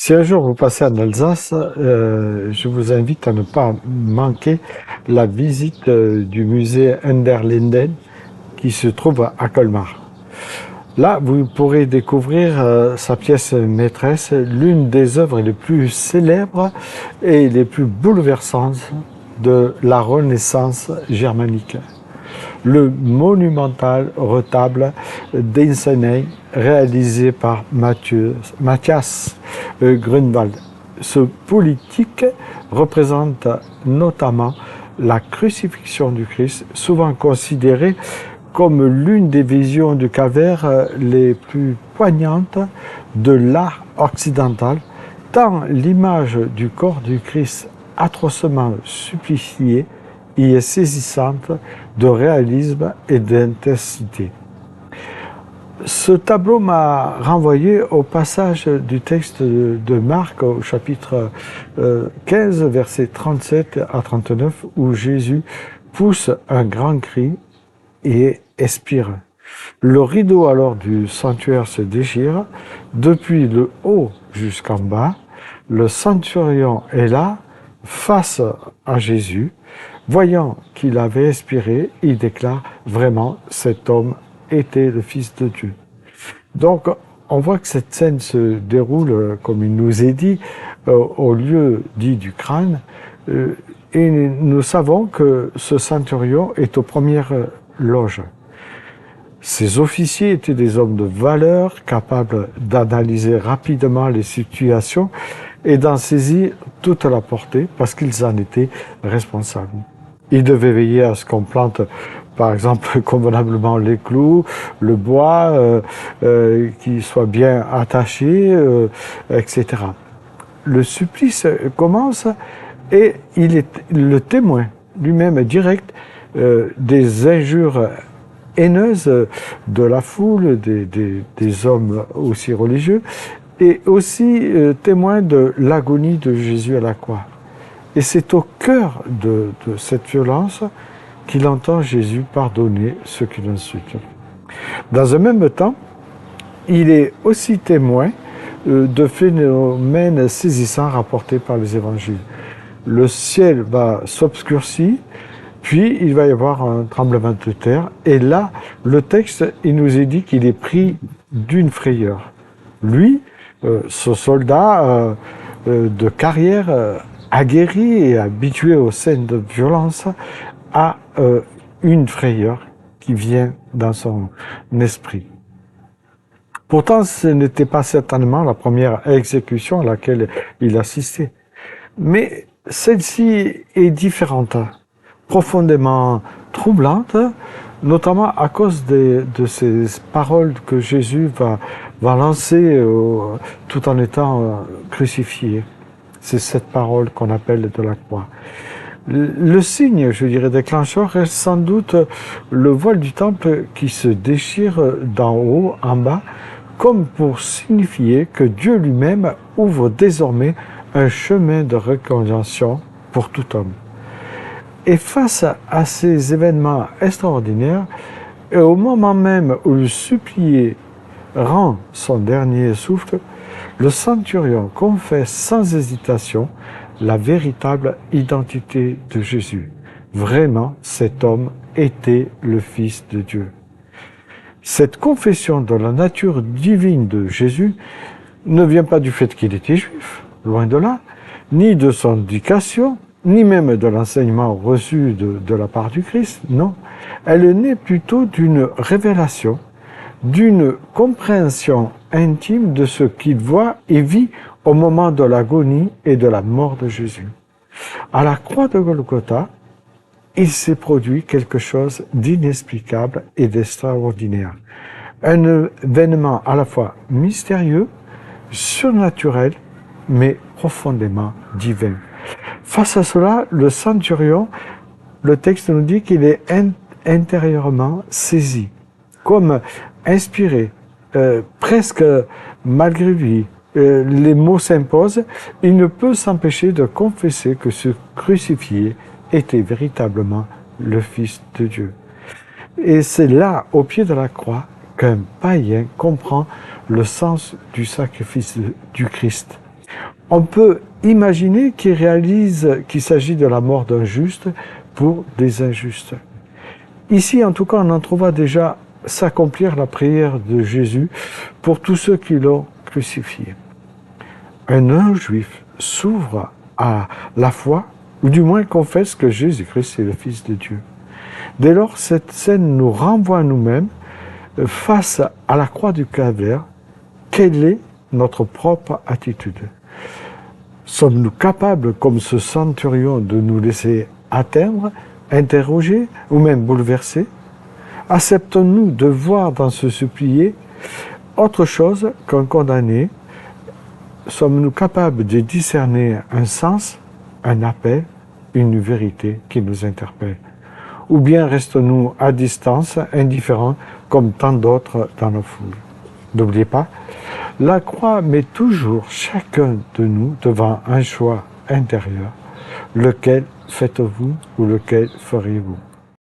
Si un jour vous passez en Alsace, je vous invite à ne pas manquer la visite du musée Underlinden qui se trouve à Colmar. Là, vous pourrez découvrir sa pièce maîtresse, l'une des œuvres les plus célèbres et les plus bouleversantes de la Renaissance germanique. Le monumental retable d'Eisenach réalisé par Matthias Grünwald. Ce politique représente notamment la crucifixion du Christ, souvent considérée comme l'une des visions du calvaire les plus poignantes de l'art occidental, tant l'image du corps du Christ atrocement supplicié y est saisissante de réalisme et d'intensité. Ce tableau m'a renvoyé au passage du texte de Marc au chapitre 15, versets 37 à 39, où Jésus pousse un grand cri et expire. Le rideau alors du sanctuaire se déchire, depuis le haut jusqu'en bas. Le centurion est là, face à Jésus. Voyant qu'il avait expiré, il déclare vraiment cet homme était le Fils de Dieu. Donc, on voit que cette scène se déroule, comme il nous est dit, au lieu dit du crâne, et nous savons que ce centurion est aux premières loges. Ces officiers étaient des hommes de valeur, capables d'analyser rapidement les situations et d'en saisir toute la portée, parce qu'ils en étaient responsables. Ils devaient veiller à ce qu'on plante, par exemple, convenablement les clous, le bois, qu'il soit bien attaché, etc. Le supplice commence et il est le témoin lui-même direct des injures haineuses de la foule, des hommes aussi religieux, et aussi témoin de l'agonie de Jésus à la croix. Et c'est au cœur de cette violence qu'il entend Jésus pardonner ceux qui l'insultent. Dans un même temps, il est aussi témoin de phénomènes saisissants rapportés par les évangiles. Le ciel va s'obscurcir, puis il va y avoir un tremblement de terre, et là, le texte, il nous est dit qu'il est pris d'une frayeur. Lui, ce soldat de carrière, aguerri et habitué aux scènes de violence, a une frayeur qui vient dans son esprit. Pourtant, ce n'était pas certainement la première exécution à laquelle il assistait. Mais celle-ci est différente, profondément troublante, notamment à cause de ces paroles que Jésus va lancer tout en étant crucifié. C'est cette parole qu'on appelle de la croix. Le signe, je dirais, déclencheur est sans doute le voile du temple qui se déchire d'en haut en bas, comme pour signifier que Dieu lui-même ouvre désormais un chemin de réconciliation pour tout homme. Et face à ces événements extraordinaires, et au moment même où le supplié rend son dernier souffle, le centurion confesse sans hésitation la véritable identité de Jésus. Vraiment, cet homme était le Fils de Dieu. Cette confession de la nature divine de Jésus ne vient pas du fait qu'il était juif, loin de là, ni de son éducation, ni même de l'enseignement reçu de la part du Christ, non. Elle naît plutôt d'une révélation, d'une compréhension intime de ce qu'il voit et vit au moment de l'agonie et de la mort de Jésus. À la croix de Golgotha, il s'est produit quelque chose d'inexplicable et d'extraordinaire. Un événement à la fois mystérieux, surnaturel, mais profondément divin. Face à cela, le centurion, le texte nous dit qu'il est intérieurement saisi, comme inspiré, presque malgré lui. Les mots s'imposent, il ne peut s'empêcher de confesser que ce crucifié était véritablement le Fils de Dieu. Et c'est là, au pied de la croix, qu'un païen comprend le sens du sacrifice du Christ. On peut imaginer qu'il s'agit de la mort d'un juste pour des injustes. Ici, en tout cas, on en trouva déjà s'accomplir la prière de Jésus pour tous ceux qui l'ont crucifié. Un non-juif s'ouvre à la foi, ou du moins confesse que Jésus-Christ est le Fils de Dieu. Dès lors, cette scène nous renvoie à nous-mêmes face à la croix du Calvaire. Quelle est notre propre attitude? Sommes-nous capables, comme ce centurion, de nous laisser atteindre, interroger ou même bouleverser? Acceptons-nous de voir dans ce supplié autre chose qu'un condamné? Sommes-nous capables de discerner un sens, un appel, une vérité qui nous interpelle? Ou bien restons-nous à distance, indifférents, comme tant d'autres dans la foule? N'oubliez pas, la croix met toujours chacun de nous devant un choix intérieur. Lequel faites-vous ou lequel feriez-vous?